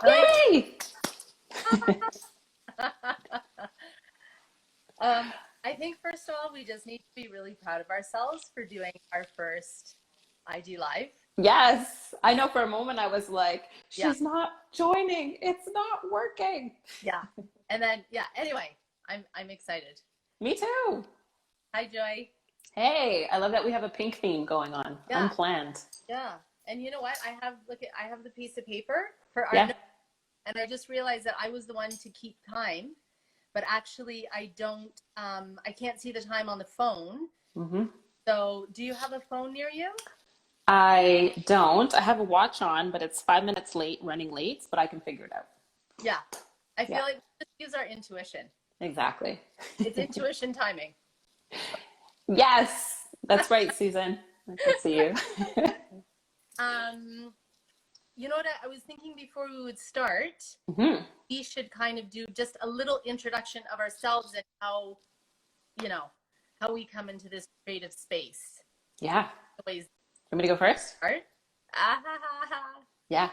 I like Yay! I think first of all, we just need to be really proud of ourselves for doing our first IG Live. Yes, I know for a moment I was like, Yeah, she's not joining. It's not working. yeah. And then yeah, anyway, I'm excited. Me too. Hi Joy. Hey, I love that we have a pink theme going on. Yeah, Unplanned. yeah. And you know what? I have the piece of paper for our Yeah. notes, and I just realized that I was the one to keep time, but actually I don't I can't see the time on the phone. hmm So, do you have a phone near you? I don't. I have a watch on, but it's 5 minutes late, running late, but I can figure it out. Yeah. I Yeah, feel like we just use our intuition. exactly. It's intuition timing. Yes, that's right, Susan. I can see you. Um, you know what I was thinking before we would start, hmm we should kind of do just a little introduction of ourselves and how, you know, how we come into this creative space. Yeah. Always Want me to go first? start. Ah, ha, ha, ha. Yeah.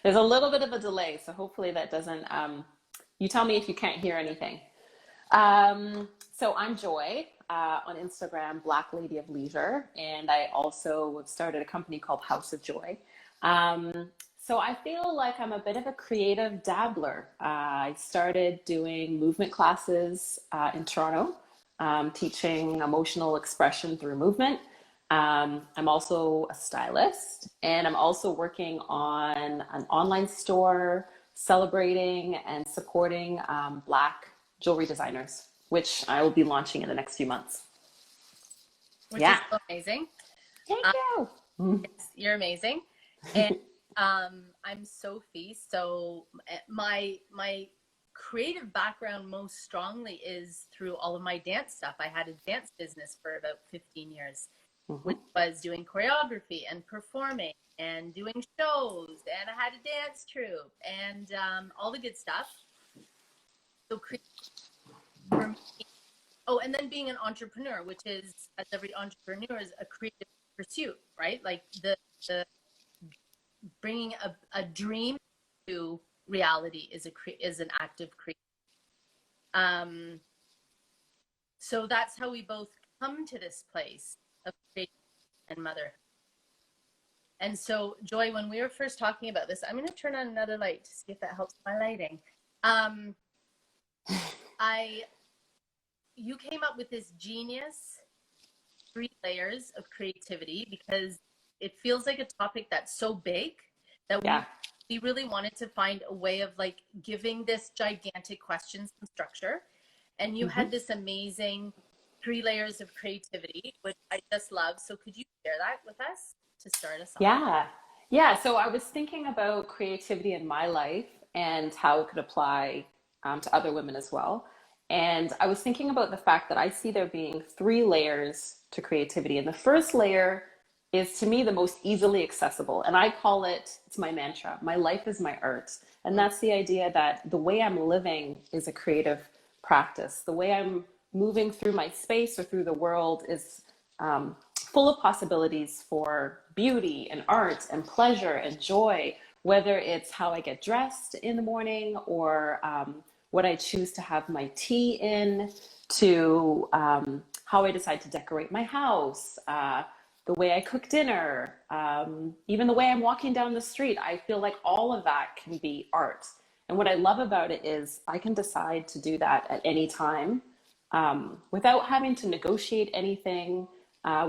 There's a little bit of a delay, so hopefully that doesn't, you tell me if you can't hear anything. So I'm Joy on Instagram, Black Lady of Leisure, and I also have started a company called House of Joy. So I feel like I'm a bit of a creative dabbler. I started doing movement classes in Toronto, teaching emotional expression through movement. I'm also a stylist, and I'm also working on an online store celebrating and supporting Black jewelry designers, which I will be launching in the next few months. Which is Yeah. so amazing. Thank Um, you. you're amazing. And I'm Sophie. So my creative background most strongly is through all of my dance stuff. I had a dance business for about 15 years, which Mhm. was doing choreography and performing and doing shows. And I had a dance troupe and all the good stuff. So for me, oh, and then being an entrepreneur, which is, as every entrepreneur, is a creative pursuit, right? Like the bringing a dream to reality is an act of creation. Um, so that's how we both come to this place of creation and motherhood. And so, Joy, when we were first talking about this, I'm going to turn on another light to see if that helps my lighting. Um, I You came up with this genius 3 layers of creativity because it feels like a topic that's so big that Yeah. we really wanted to find a way of like giving this gigantic question some structure. And you hmm had this amazing 3 layers of creativity, which I just love. So could you share that with us to start us off? Yeah. Yeah. So I was thinking about creativity in my life and how it could apply to other women as well. And I was thinking about the fact that I see there being 3 layers to creativity. And the first layer is to me the most easily accessible. And I call it, it's my mantra, my life is my art. And Mm. that's the idea that the way I'm living is a creative practice. The way I'm moving through my space or through the world is full of possibilities for beauty and art and pleasure and joy, whether it's how I get dressed in the morning or what I choose to have my tea in, to how I decide to decorate my house, the way I cook dinner, even the way I'm walking down the street. I feel like all of that can be art. And what I love about it is I can decide to do that at any time without having to negotiate anything,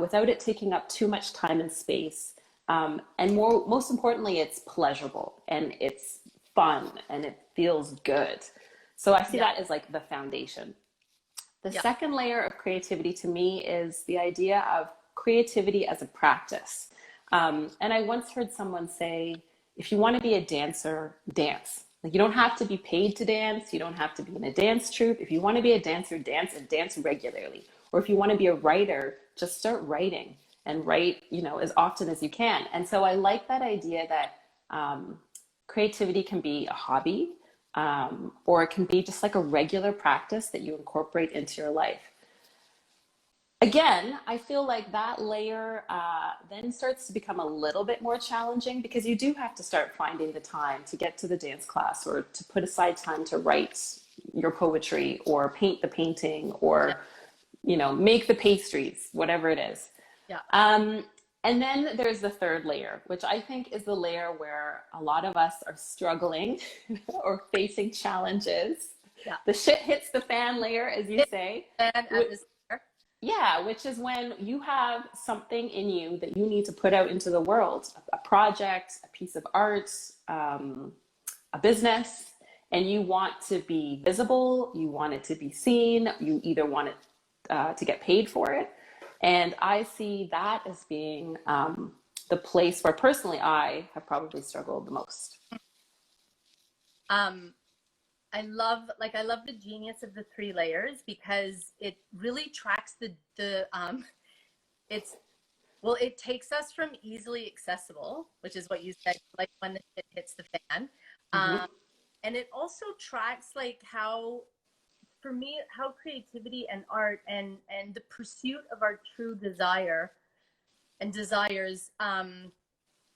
without it taking up too much time and space. And most importantly, it's pleasurable and it's fun and it feels good. So I see Yeah, that as like the foundation. The yeah, second layer of creativity to me is the idea of creativity as a practice. And I once heard someone say, if you want to be a dancer, dance. Like you don't have to be paid to dance. You don't have to be in a dance troupe. If you want to be a dancer, dance and dance regularly. Or if you want to be a writer, just start writing and write, as often as you can. And so I like that idea that creativity can be a hobby, or it can be just like a regular practice that you incorporate into your life. Again, I feel like that layer then starts to become a little bit more challenging because you do have to start finding the time to get to the dance class or to put aside time to write your poetry or paint the painting Yeah. or, you know, make the pastries, whatever it is. Yeah. Um, and then there's the third layer, which I think is the layer where a lot of us are struggling or facing challenges. Yeah. The shit hits the fan layer, as you Hit say. and at this year. Yeah, which is when you have something in you that you need to put out into the world, a project, a piece of art, a business, and you want to be visible, you want it to be seen, you either want it to get paid for it. And I see that as being the place where personally I have probably struggled the most. Um, I love the genius of the three layers because it really tracks the it's well, it takes us from easily accessible, which is what you said, like when the shit hits the fan. Mm-hmm. Um, and it also tracks like how, for me, how creativity and art and the pursuit of our true desire and desires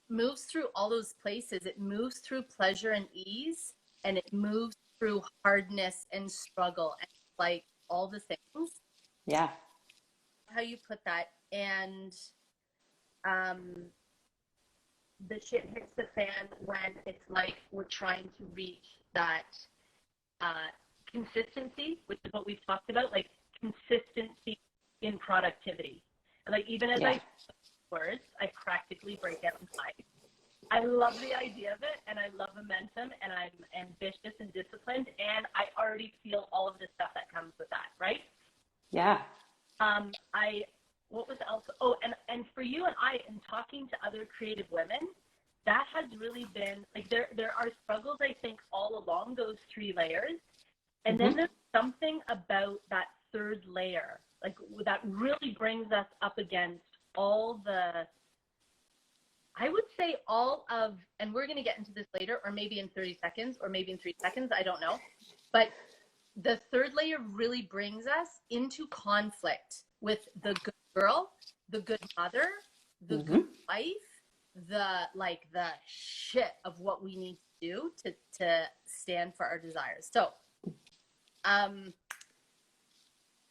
moves through all those places. It moves through pleasure and ease, and it moves through hardness and struggle and like all the things. Yeah. How you put that, and um, the shit hits the fan when it's like we're trying to reach that uh, consistency, which is what we've talked about, like consistency in productivity. Like even as Yeah. I words, I practically break out in hives. I love the idea of it, and I love momentum, and I'm ambitious and disciplined, and I already feel all of the stuff that comes with that, right? Yeah. I what was else? Oh, and for you and I, in talking to other creative women, that has really been like there are struggles I think all along those three layers, and then Mm-hmm. there's something about that third layer, like that really brings us up against all the, I would say all of, and we're going to get into this later, or maybe in 30 seconds, or maybe in 3 seconds, I don't know. But the third layer really brings us into conflict with the good girl, the good mother, the Mm-hmm. good wife, the shit of what we need to do to stand for our desires. So, um,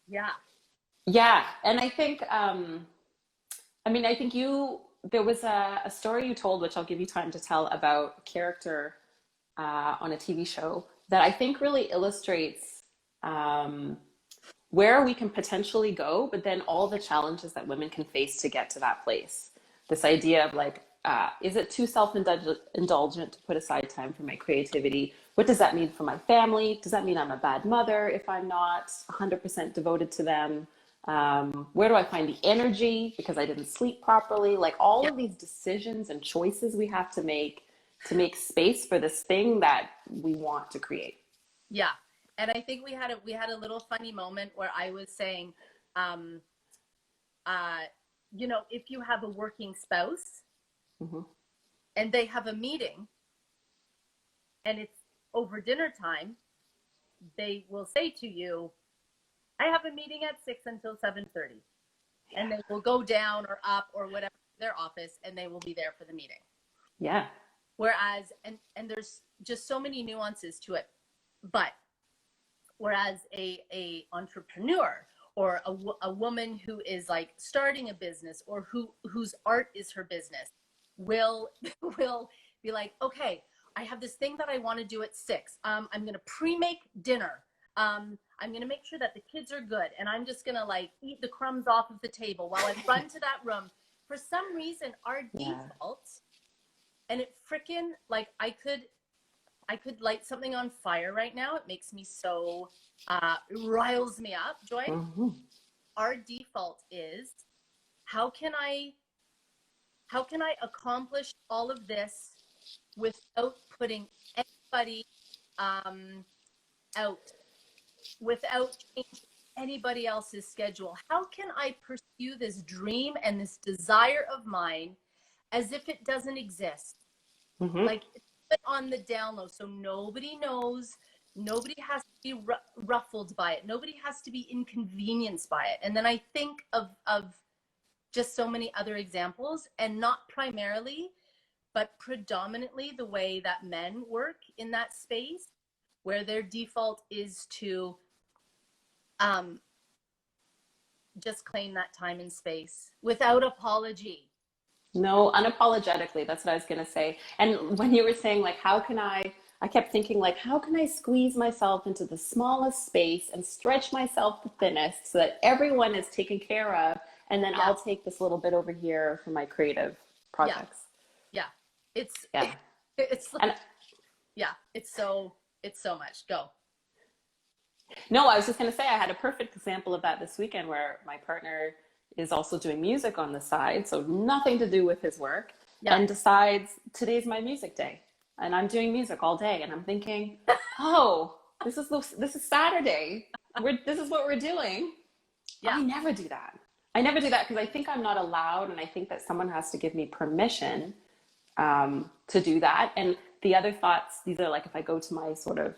yeah, Yeah. And I think, I mean, I think there was a story you told, which I'll give you time to tell, about a character on a TV show that I think really illustrates um, where we can potentially go, but then all the challenges that women can face to get to that place. This idea of like, is it too self-indulgent to put aside time for my creativity? What does that mean for my family? Does that mean I'm a bad mother if I'm not 100% devoted to them? Where do I find the energy because I didn't sleep properly? Like all yeah, of these decisions and choices we have to make space for this thing that we want to create. yeah. And I think we had a little funny moment where I was saying, um, uh, if you have a working spouse Mm-hmm. and they have a meeting and it's over dinner time, they will say to you, I have a meeting at 6 until 7:30. And they will go down or up or whatever to their office and they will be there for the meeting. Yeah. Whereas, and there's just so many nuances to it, but whereas a entrepreneur or a woman who is like starting a business or whose art is her business will will be like, okay, I have this thing that I want to do at 6. I'm gonna pre-make dinner. I'm gonna make sure that the kids are good, and I'm just gonna like eat the crumbs off of the table while I run to that room. For some reason, our Yeah. default, and it freaking like I could light something on fire right now. It makes me so it riles me up, Joy. Mm-hmm. Our default is how can I how can I accomplish all of this without putting anybody out, without changing anybody else's schedule? How can I pursue this dream and this desire of mine as if it doesn't exist? Mm-hmm. Like it's on the down low, so nobody knows, Nobody has to be ruffled by it. Nobody has to be inconvenienced by it. And then I think of just so many other examples, and not primarily, but predominantly the way that men work in that space, where their default is to just claim that time and space without apology. No, unapologetically. That's what I was going to say. And when you were saying, like, how can I kept thinking, like, how can I squeeze myself into the smallest space and stretch myself the thinnest so that everyone is taken care of? And then I'll take this little bit over here for my creative projects. Yeah. It's, yeah. It's like, yeah, it's so much. Go. No, I was just going to say I had a perfect example of that this weekend where my partner is also doing music on the side, so nothing to do with his work, and decides today's my music day, and I'm doing music all day, and I'm thinking, oh, this is Saturday. This is what we're doing. Yeah. I never do that. Because I think I'm not allowed, and I think that someone has to give me permission to do that. And the other thoughts, these are like if I go to my sort of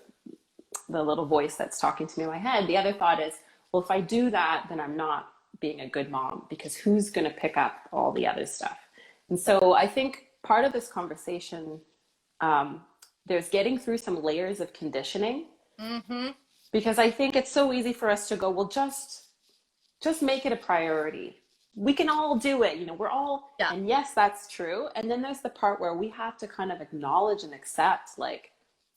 the little voice that's talking to me in my head, the other thought is, well, if I do that, then I'm not being a good mom, because who's going to pick up all the other stuff? And so I think part of this conversation, there's getting through some layers of conditioning, because I think it's so easy for us to go, well, just make it a priority. We can all do it. We're all, and yes, that's true. And then there's the part where we have to kind of acknowledge and accept, like,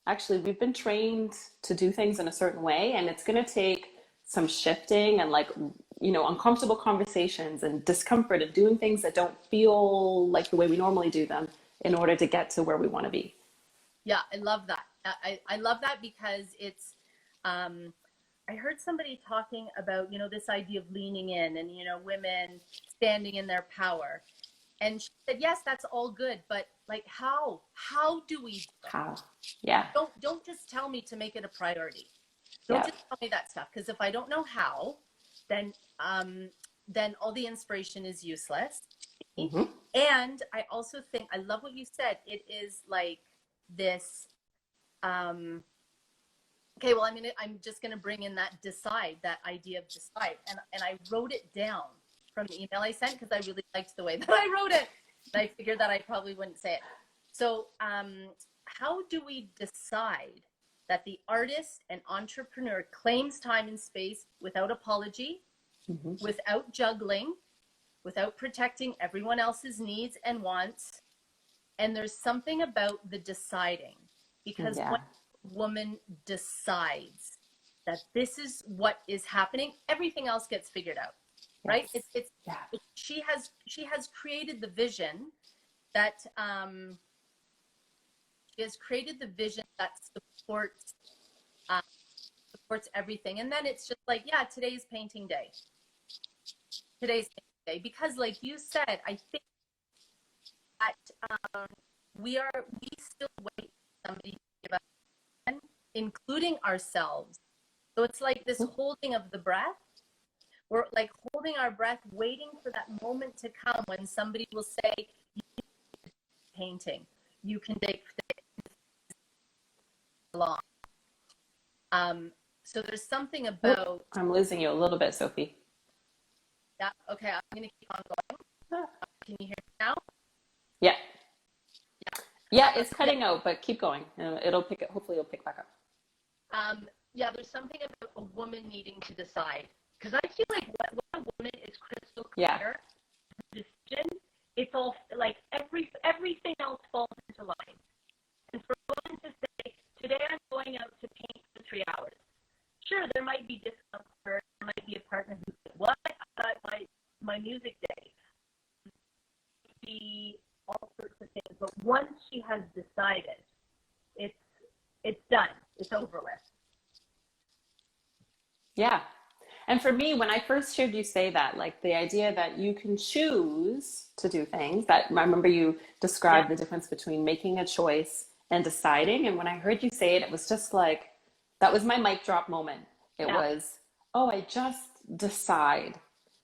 actually, we've been trained to do things in a certain way, and it's going to take some shifting and, like, uncomfortable conversations and discomfort of doing things that don't feel like the way we normally do them in order to get to where we want to be. Yeah, I love that. I love that because it's, I heard somebody talking about, this idea of leaning in and, women standing in their power. And she said, yes, that's all good, but like, how do we do it? How? Yeah. Don't just tell me to make it a priority. Don't just tell me that stuff. Because if I don't know how, then all the inspiration is useless. And I also think, I love what you said. It is like this, okay, well, I'm just going to bring in that idea of decide. And I wrote it down from the email I sent because I really liked the way that I wrote it. And I figured that I probably wouldn't say it. So how do we decide that the artist and entrepreneur claims time and space without apology, without juggling, without protecting everyone else's needs and wants? And there's something about the deciding, because when a woman decides that this is what is happening, everything else gets figured out. Right? She has created the vision that supports everything, and then it's just like, today's painting day. Because, like you said, I think that we still wait for somebody to give us, including ourselves. So it's like this holding of the breath. We're like holding our breath, waiting for that moment to come when somebody will say, you can painting, you can take along. So there's something about... I'm losing you a little bit, Sophie. Yeah, okay, I'm going to keep on going. Can you hear me now? Yeah. Yeah, it's cutting out, but keep going. Hopefully it'll pick back up. There's something about a woman needing to decide. Because I feel like when a woman is crystal clear, decision, it's all like everything else falls into line. And for a woman to say, today I'm going out to paint for 3 hours. Sure, there might be discomfort. There might be a partner who said, what? My music day. Be all sorts of things. But once she has decided, it's done. It's over with. Yeah. And for me, when I first heard you say that, like the idea that you can choose to do things, that I remember you described the difference between making a choice and deciding. And when I heard you say it, it was just like, that was my mic drop moment. It was, oh, I just decide.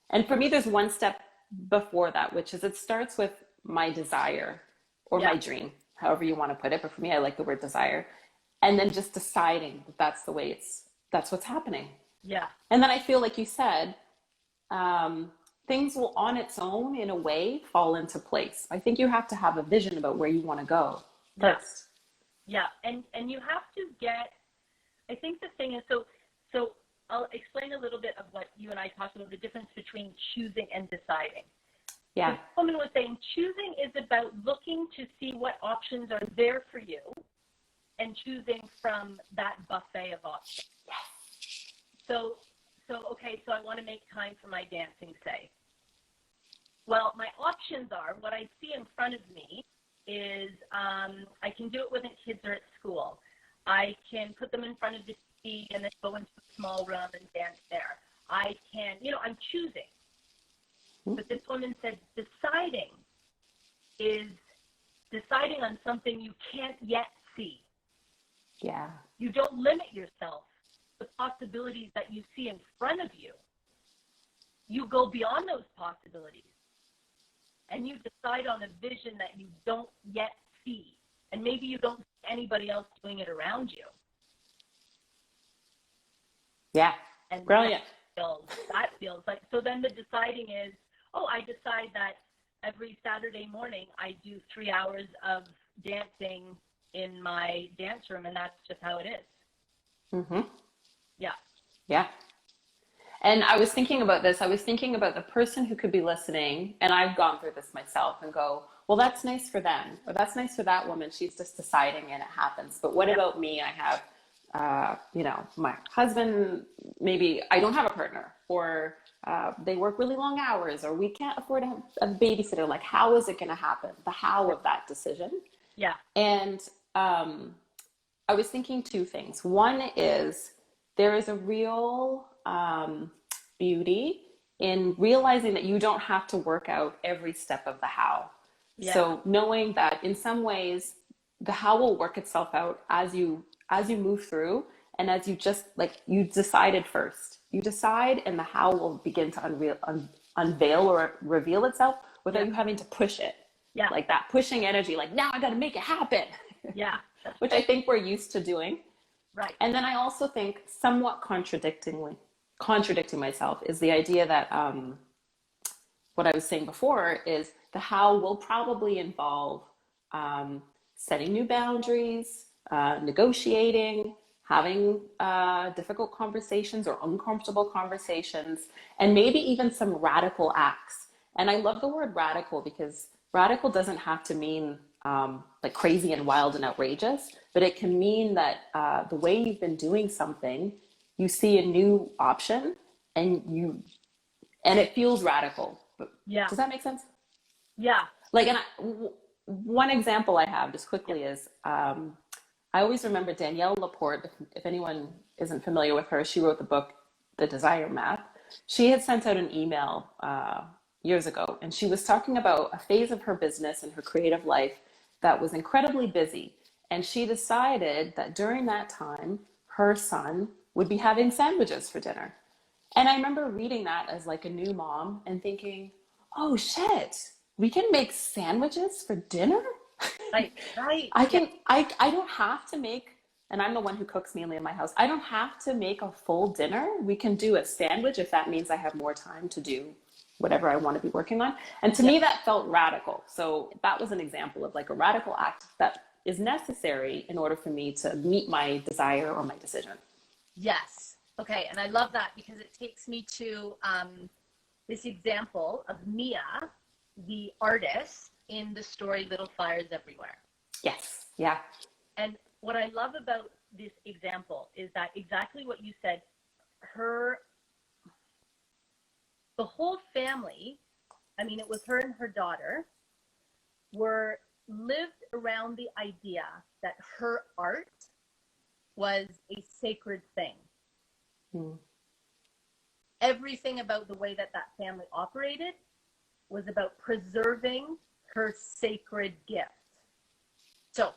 And for me, there's one step before that, which is it starts with my desire or my dream, however you want to put it. But for me, I like the word desire. and then just deciding that that's what's happening. Yeah. And then I feel like you said, things will on its own, in a way, fall into place. I think you have to have a vision about where you want to go Yeah. first. Yeah. And you have to get, I think the thing is, so I'll explain a little bit of what you and I talked about, the difference between choosing and deciding. Yeah. The woman was saying choosing is about looking to see what options are there for you and choosing from that buffet of options. So okay, so I want to make time for my dancing, say. Well, my options are, what I see in front of me is I can do it when the kids are at school. I can put them in front of the TV and then go into a small room and dance there. I can, I'm choosing. But this woman said deciding is deciding on something you can't yet see. Yeah. You don't limit yourself to the possibilities that you see in front of you. You go beyond those possibilities and you decide on a vision that you don't yet see. And maybe you don't see anybody else doing it around you. Yeah. And brilliant. That feels like, so then the deciding is, I decide that every Saturday morning I do 3 hours of dancing in my dance room, and that's just how it is. Mm-hmm. Yeah. Yeah. And I was thinking about this. I was thinking about the person who could be listening, and I've gone through this myself, and go, well, that's nice for them, or that's nice for that woman. She's just deciding and it happens. But what about me? I have, my husband, maybe I don't have a partner, or they work really long hours, or we can't afford to have a babysitter. Like, how is it going to happen? The how of that decision. Yeah. And I was thinking two things. One is there is a real beauty in realizing that you don't have to work out every step of the how. Yeah. So knowing that in some ways the how will work itself out as you move through, and as you just you decided first. You decide, and the how will begin to unveil or reveal itself without you having to push it. Yeah. Like that pushing energy, like, now I got to make it happen. Yeah. Which I think we're used to doing. Right. And then I also think, somewhat contradicting myself, is the idea that what I was saying before is the how will probably involve setting new boundaries, negotiating, having difficult conversations or uncomfortable conversations, and maybe even some radical acts. And I love the word radical, because radical doesn't have to mean like crazy and wild and outrageous, but it can mean that the way you've been doing something, you see a new option, and it feels radical. Yeah. Does that make sense? Yeah. Like, one example I have just quickly is, I always remember Danielle Laporte. If anyone isn't familiar with her, she wrote the book, The Desire Map. She had sent out an email years ago, and she was talking about a phase of her business and her creative life that was incredibly busy. And she decided that during that time, her son would be having sandwiches for dinner. And I remember reading that as like a new mom and thinking, oh shit, we can make sandwiches for dinner? Right. I don't have to make, and I'm the one who cooks mainly in my house, I don't have to make a full dinner. We can do a sandwich if that means I have more time to do whatever I want to be working on. And to me, that felt radical. So that was an example of like a radical act that is necessary in order for me to meet my desire or my decision. Yes. Okay. And I love that, because it takes me to this example of Mia, the artist, in the story Little Fires Everywhere. Yes. Yeah. And what I love about this example is that exactly what you said, the whole family, I mean, it was her and her daughter, lived around the idea that her art was a sacred thing. Hmm. Everything about the way that family operated was about preserving her sacred gift. So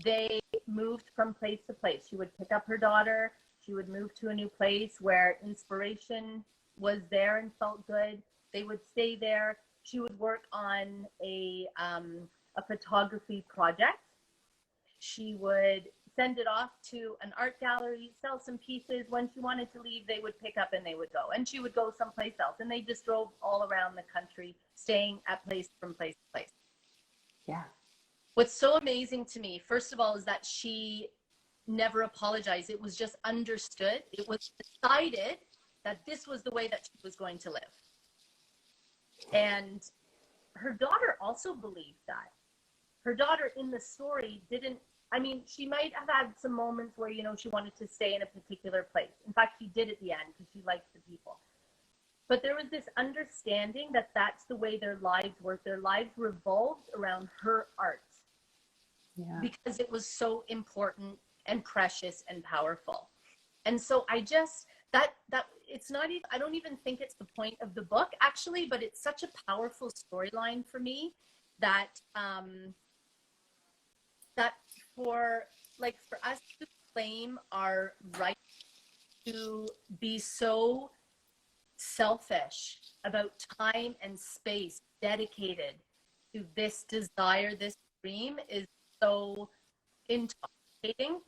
they moved from place to place. She would pick up her daughter. She would move to a new place where inspiration was there and felt good. They would stay there. She would work on a photography project. She would send it off to an art gallery, sell some pieces. When she wanted to leave, they would pick up and they would go. And she would go someplace else. And they just drove all around the country, staying at place from place to place. Yeah. What's so amazing to me, first of all, is that she never apologized. It was just understood. It was decided that this was the way that she was going to live. And her daughter also believed that. Her daughter in the story didn't, I mean, she might have had some moments where, you know, she wanted to stay in a particular place. In fact, she did at the end because she liked the people. But there was this understanding that that's the way their lives worked. Their lives revolved around her art. Yeah. Because it was so important and precious and powerful. And so I just, that it's not even, I don't even think it's the point of the book actually, but it's such a powerful storyline for me that, that for us to claim our right to be so selfish about time and space dedicated to this desire, this dream is so intoxicating.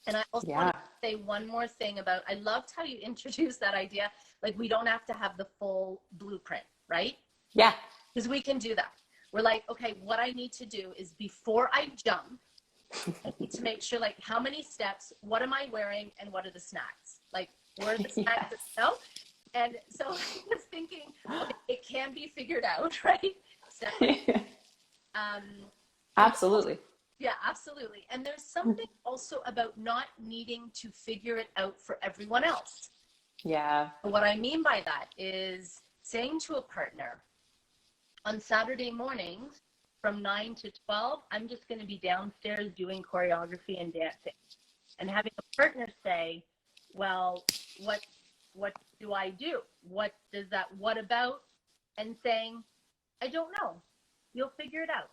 And I also want to say one more thing about, I loved how you introduced that idea, like we don't have to have the full blueprint, right? Yeah. Because we can do that. We're like, okay, what I need to do is before I jump, I need to make sure, like, how many steps, what am I wearing, and what are the snacks? Like, where are the snacks? No? And so I was thinking, okay, it can be figured out, right? Absolutely. Yeah, absolutely. And there's something also about not needing to figure it out for everyone else. Yeah. What I mean by that is saying to a partner, on Saturday mornings from 9 to 12, I'm just going to be downstairs doing choreography and dancing. And having a partner say, well, what do I do? What does that, what about? And saying, I don't know. You'll figure it out.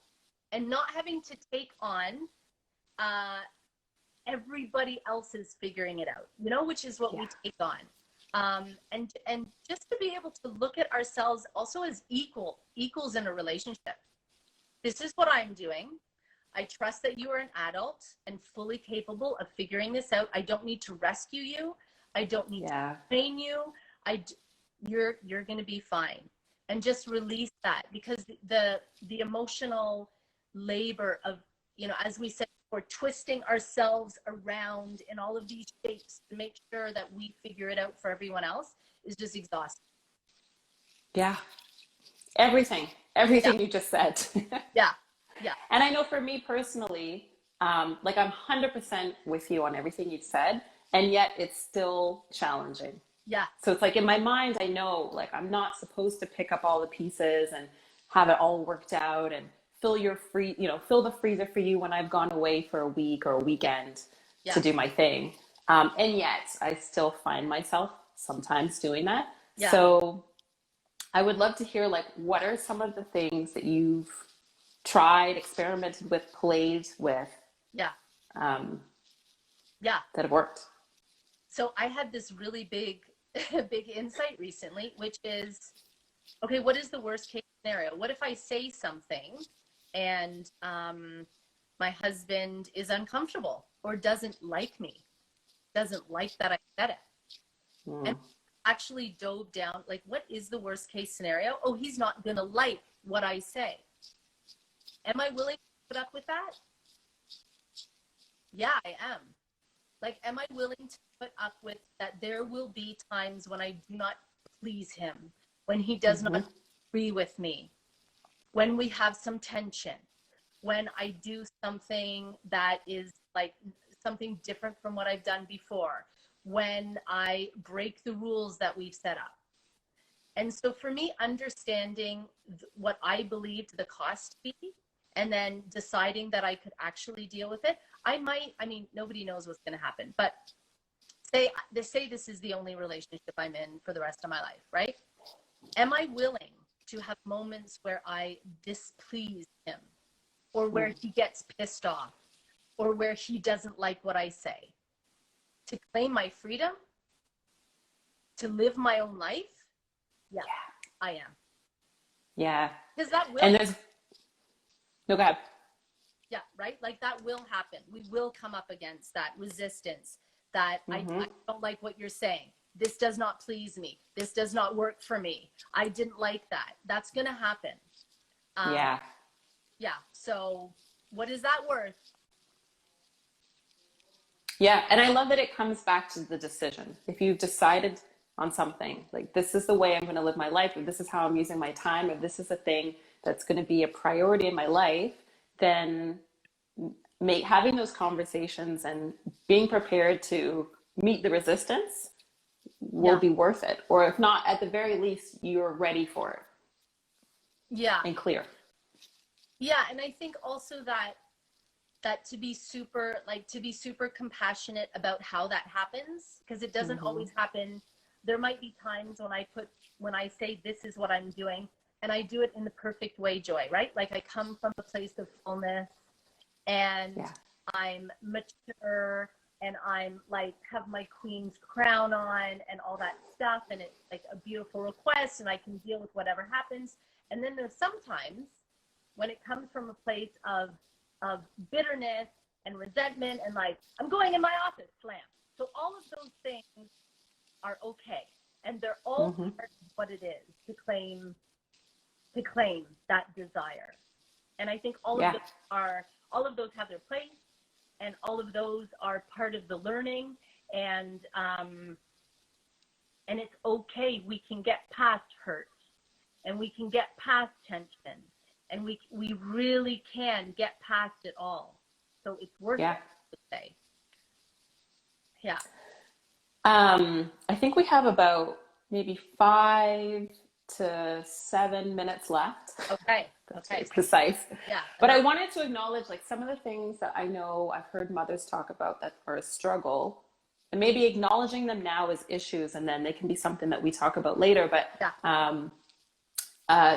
And not having to take on everybody else's figuring it out, you know, which is what we take on. And just to be able to look at ourselves also as equals in a relationship. This is what I'm doing. I trust that you are an adult and fully capable of figuring this out. I don't need to rescue you. I don't need to train you. You're going to be fine. And just release that, because the emotional labor of, you know, as we said, we're twisting ourselves around in all of these shapes to make sure that we figure it out for everyone else is just exhausting. Yeah. Everything you just said. Yeah. And I know for me personally, like I'm 100% with you on everything you've said, and yet it's still challenging. Yeah. So it's like in my mind, I know like I'm not supposed to pick up all the pieces and have it all worked out and fill the freezer for you when I've gone away for a week or a weekend to do my thing. And yet I still find myself sometimes doing that. Yeah. So I would love to hear, like, what are some of the things that you've tried, experimented with, played with? Yeah. That have worked. So I had this really big insight recently, which is, okay, what is the worst case scenario? What if I say something and my husband is uncomfortable or doesn't like me, doesn't like that I said it? And actually dove down, like, what is the worst case scenario? Oh, he's not gonna like what I say. Am I willing to put up with that? Yeah, I am. Like, am I willing to put up with that there will be times when I do not please him, when he does not agree with me, when we have some tension, when I do something that is like something different from what I've done before, when I break the rules that we've set up. And so for me, understanding what I believed the cost to be, and then deciding that I could actually deal with it, I mean, nobody knows what's going to happen, but say this is the only relationship I'm in for the rest of my life, right? Am I willing to have moments where I displease him, or where he gets pissed off, or where he doesn't like what I say, to claim my freedom, to live my own life? Yeah. I am. Yeah. Because that will. And there's, no, go ahead. Yeah, right? Like that will happen. We will come up against that resistance that I don't like what you're saying. This does not please me. This does not work for me. I didn't like that. That's going to happen. Um, Yeah. yeah. So what is that worth? Yeah. And I love that it comes back to the decision. If you've decided on something, like this is the way I'm going to live my life, or this is how I'm using my time, or this is a thing that's going to be a priority in my life, then having those conversations and being prepared to meet the resistance will Yeah. be worth it. Or if not, at the very least, you're ready for it Yeah. and clear. Yeah. And I think also that to be super compassionate about how that happens, because it doesn't always happen. There might be times when I say this is what I'm doing, and I do it in the perfect way, Joy, right? Like I come from a place of fullness, and Yeah. I'm mature, and I'm like have my queen's crown on and all that stuff, and it's like a beautiful request, and I can deal with whatever happens. And then there's sometimes when it comes from a place of bitterness and resentment, and like I'm going in my office, slam. So all of those things are okay, and they're all part of what it is to claim that desire. And I think all of those have their place, and all of those are part of the learning. And it's okay. We can get past hurt, and we can get past tension, and we really can get past it all. So it's worth it to say. Yeah. I think we have about maybe 5 to 7 minutes left. Okay. That's Okay. very precise. Yeah. But I wanted to acknowledge like some of the things that I know I've heard mothers talk about that are a struggle, and maybe acknowledging them now as issues, and then they can be something that we talk about later. But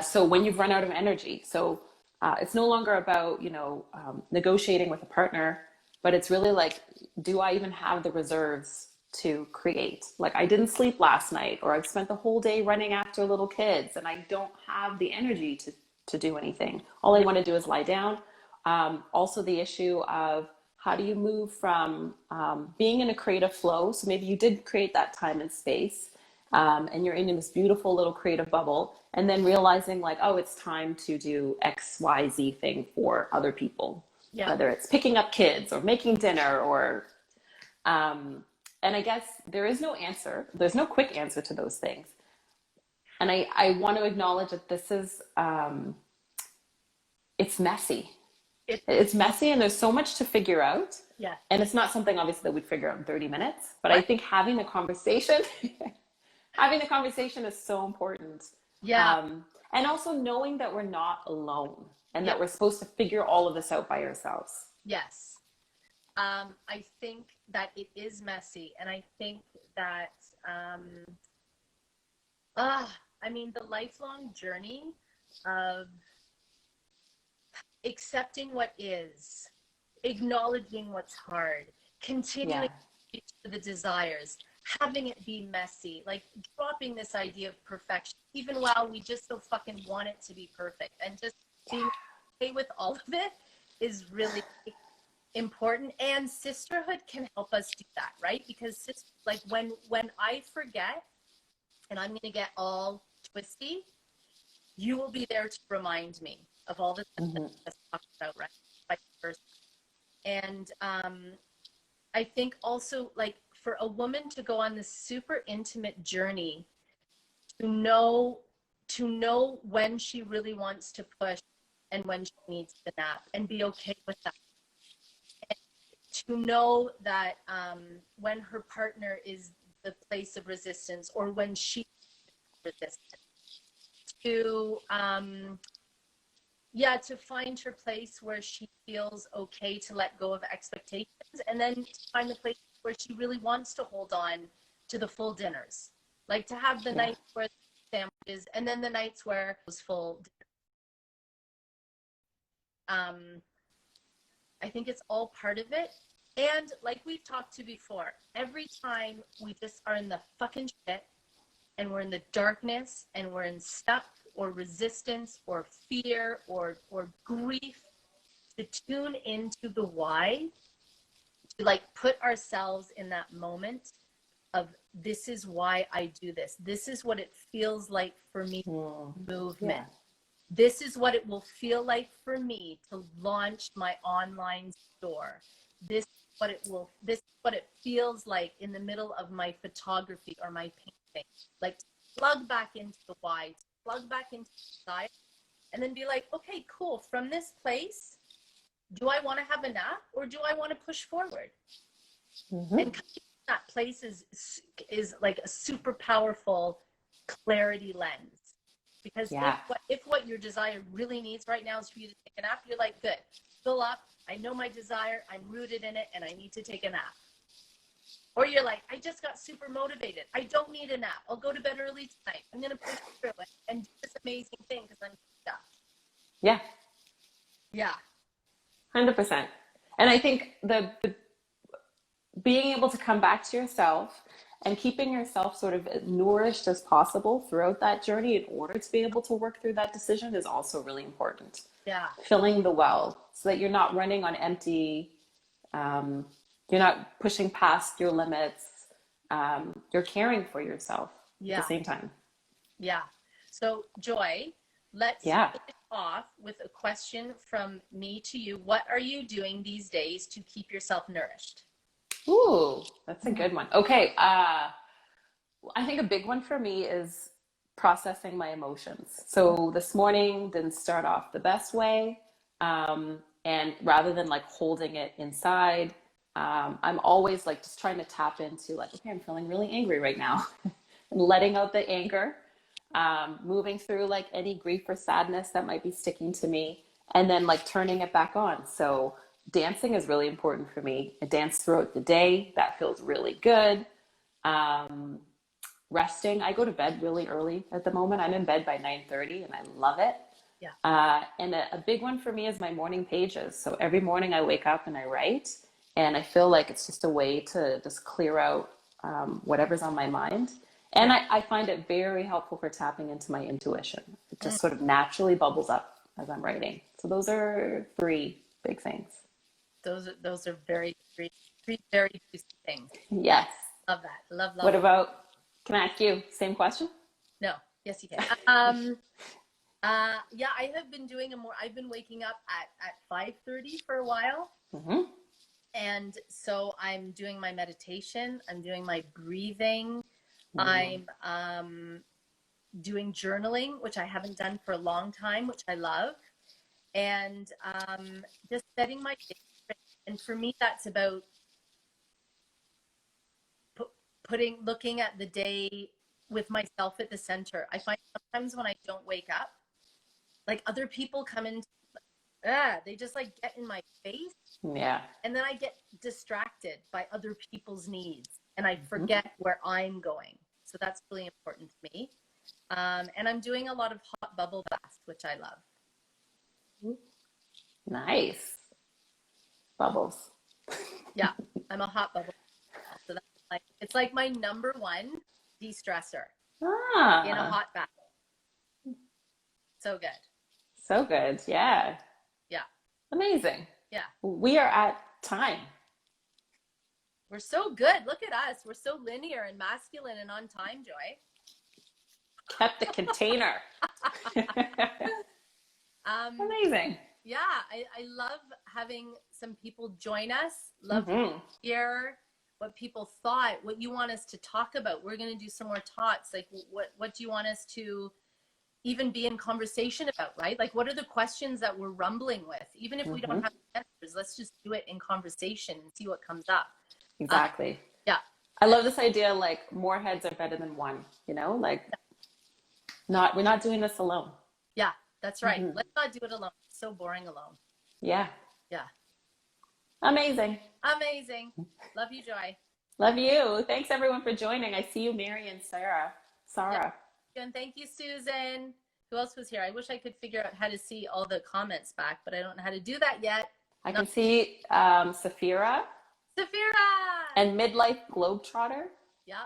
so when you've run out of energy, so it's no longer about negotiating with a partner, but it's really like, do I even have the reserves to create? Like I didn't sleep last night, or I've spent the whole day running after little kids, and I don't have the energy to do anything. All I want to do is lie down. Also the issue of how do you move from being in a creative flow? So maybe you did create that time and space, and you're in this beautiful little creative bubble, and then realizing like, oh, it's time to do XYZ thing for other people, whether it's picking up kids or making dinner or and I guess there is no answer. There's no quick answer to those things. And I want to acknowledge that this is, it's messy. It's messy, and there's so much to figure out. Yeah. And it's not something obviously that we'd figure out in 30 minutes, but I think having a conversation, having the conversation is so important. Yeah. And also knowing that we're not alone, and that we're supposed to figure all of this out by ourselves. Yes. I think that it is messy, and I think that I mean, the lifelong journey of accepting what is, acknowledging what's hard, continuing to reach for the desires, having it be messy, like dropping this idea of perfection, even while we just so fucking want it to be perfect, and just being okay with all of it is really important. And sisterhood can help us do that, right? Because like when I forget and I'm gonna get all twisty, you will be there to remind me of all the things that I just talked about, right? And I think also, like, for a woman to go on this super intimate journey to know when she really wants to push and when she needs to nap, and be okay with that. And to know that when her partner is the place of resistance, or when she resistance, to to find her place where she feels okay to let go of expectations, and then to find the place where she really wants to hold on to the full dinners, like to have the nights where sandwiches, and then the nights where it was full. I think it's all part of it. And like we've talked to before, every time we just are in the fucking shit, and we're in the darkness, and we're in stuck or resistance or fear or grief, to tune into the why, to like put ourselves in that moment of, this is why I do this. This is what it feels like for me, movement. Yeah. This is what it will feel like for me to launch my online store. This is what it feels like in the middle of my photography or my painting. Like, to plug back into the why, to plug back into the desire, and then be like, okay, cool. From this place, do I want to have a nap or do I want to push forward? And that place is like a super powerful clarity lens. Because if what your desire really needs right now is for you to take a nap, you're like, good, fill up. I know my desire. I'm rooted in it, and I need to take a nap. Or you're like, I just got super motivated. I don't need a nap. I'll go to bed early tonight. I'm going to push through it and do this amazing thing because I'm stuck. Yeah. Yeah. 100%. And I think the being able to come back to yourself and keeping yourself sort of as nourished as possible throughout that journey in order to be able to work through that decision is also really important. Yeah. Filling the well so that you're not running on empty, you're not pushing past your limits, you're caring for yourself at the same time. Yeah. So Joy, let's finish off with a question from me to you. What are you doing these days to keep yourself nourished? Ooh, that's a good one. Okay. I think a big one for me is processing my emotions. So this morning didn't start off the best way. And rather than like holding it inside, I'm always like just trying to tap into like, okay, I'm feeling really angry right now and letting out the anger, moving through like any grief or sadness that might be sticking to me, and then like turning it back on. So dancing is really important for me. I dance throughout the day. That feels really good. Resting. I go to bed really early at the moment. I'm in bed by 9:30 and I love it. Yeah. And a big one for me is my morning pages. So every morning I wake up and I write, and I feel like it's just a way to just clear out whatever's on my mind. And I find it very helpful for tapping into my intuition. It just sort of naturally bubbles up as I'm writing. So those are three big things. Those are three very juicy things. Yes. Love that. Love. What about, can I ask you same question? No. Yes, you can. Yeah, I've been waking up at 5:30 for a while. Mm-hmm. And so I'm doing my meditation. I'm doing my breathing. Mm-hmm. I'm doing journaling, which I haven't done for a long time, which I love. And just setting my day straight. And for me, that's about looking at the day with myself at the center. I find sometimes when I don't wake up, like other people come in, they just like get in my face. Yeah. And then I get distracted by other people's needs and I forget where I'm going. So that's really important to me. And I'm doing a lot of hot bubble baths, which I love. Nice. Bubbles. Yeah, I'm a hot bubble. So that's like, it's like my number one de-stressor in a hot bath. So good. So good. Yeah. Yeah. Amazing. Yeah. We are at time. We're so good. Look at us. We're so linear and masculine and on time, Joy. Kept the container. Amazing. Yeah, I love having some people join us. Love to hear what people thought, what you want us to talk about. We're going to do some more talks. Like, what do you want us to even be in conversation about, right? Like, what are the questions that we're rumbling with? Even if we don't have answers, let's just do it in conversation and see what comes up. Exactly. Yeah. I love this idea, like more heads are better than one, you know, like we're not doing this alone. Yeah, that's right. Let's not do it alone. It's so boring alone. Yeah. Yeah. Amazing. Amazing. Love you, Joy. Love you. Thanks everyone for joining. I see you, Mary and Sarah. Yeah. And thank you, Susan. Who else was here? I wish I could figure out how to see all the comments back, but I don't know how to do that yet. I can see Safira. And Midlife Globetrotter. Yep,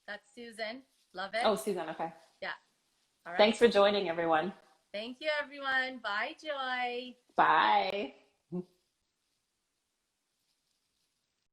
that's Susan. Love it. Oh, Susan, okay. Yeah. All right. Thanks for joining, everyone. Thank you, everyone. Bye, Joy. Bye.